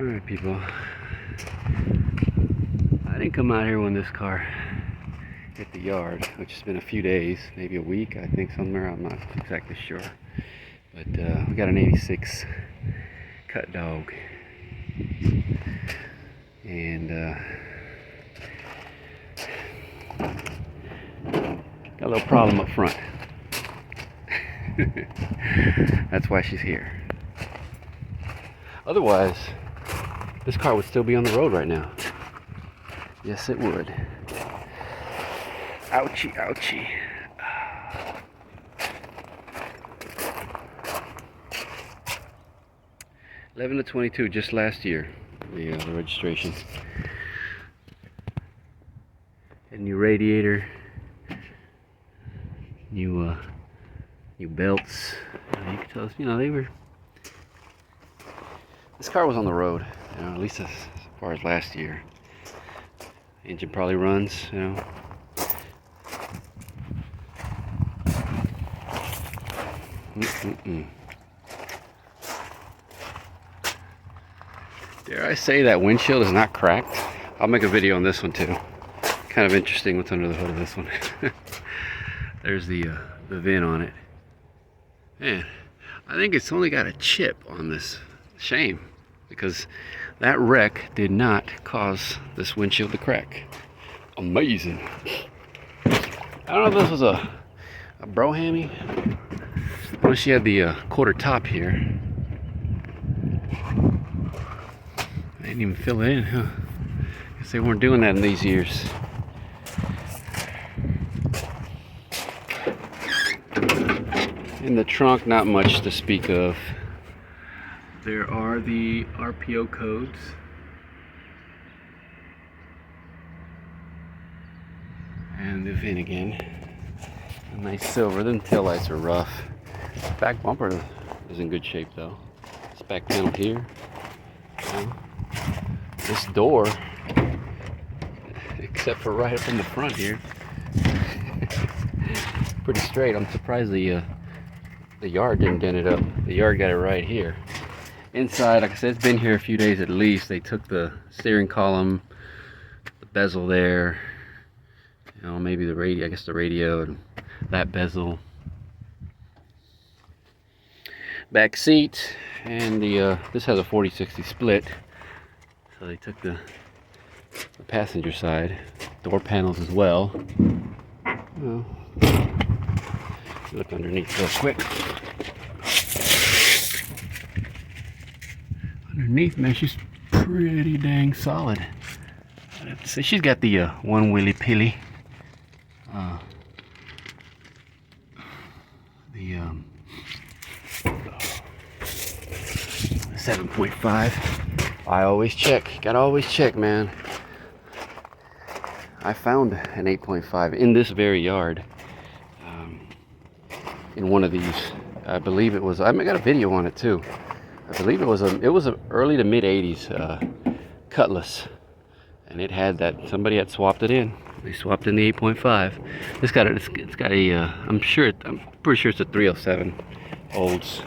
Alright people, I didn't come out here when this car hit the yard, which has been a few days, maybe a week, I think, somewhere, I'm not exactly sure. But we got an 86 cut dog. And got a little problem up front. That's why she's here. Otherwise, this car would still be on the road right now. Yes, it would. Ouchie, ouchie. 11 to 22, just last year, the registration. A new radiator, new belts. You can tell us, they were. This car was on the road, at least as far as last year. Engine probably runs, Dare I say that windshield is not cracked? I'll make a video on this one too. Kind of interesting what's under the hood of this one. There's the VIN on it. Man, I think it's only got a chip on this. Shame, because that wreck did not cause this windshield to crack. Amazing. I don't know if this was a Brohamy. I know she had the quarter top here. They didn't even fill it in, huh? Guess they weren't doing that in these years. In the trunk, not much to speak of. There are the RPO codes. And the VIN again. A nice silver. The taillights are rough. Back bumper is in good shape though. This back panel here. This door, except for right up in the front here, pretty straight. I'm surprised the yard didn't dent it up. The yard got it right here. Inside, like I said, it's been here a few days at least. They took the steering column, the bezel there, maybe the radio, I guess the radio, and that bezel. Back seat, and this has a 40-60 split. So they took the passenger side, door panels as well. Look underneath real quick. Underneath, man, she's pretty dang solid. I'd have to say she's got the one wheelie pilly. The 7.5. I always check. Gotta always check, man. I found an 8.5 in this very yard. In one of these, I believe it was. I got a video on it too. I believe it was a early to mid 80s Cutlass, and it had that. Somebody had swapped it in. They swapped in the 8.5. It's got a. I'm pretty sure it's a 307 Olds.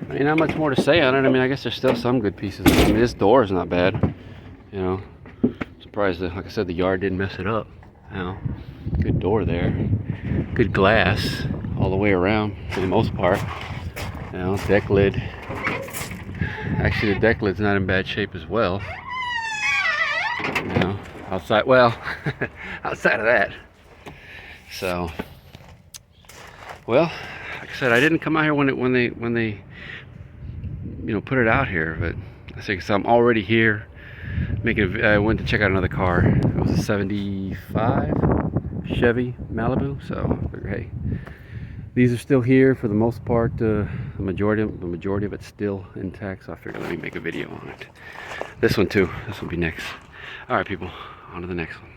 I mean, not much more to say on it. I mean, I guess there's still some good pieces. I mean, this door is not bad. Surprised that, like I said, the yard didn't mess it up. Good door there. Good glass all the way around for the most part. Deck lid. Actually, the deck lid's not in bad shape as well. Outside. Well, outside of that. So, well, like I said, I didn't come out here when they put it out here, but I think so I'm already here. I went to check out another car. It was a 75 Chevy Malibu. So hey, these are still here for the most part. The majority of it's still intact. So I figured let me make a video on it. This one too. This will be next. All right, people. On to the next one.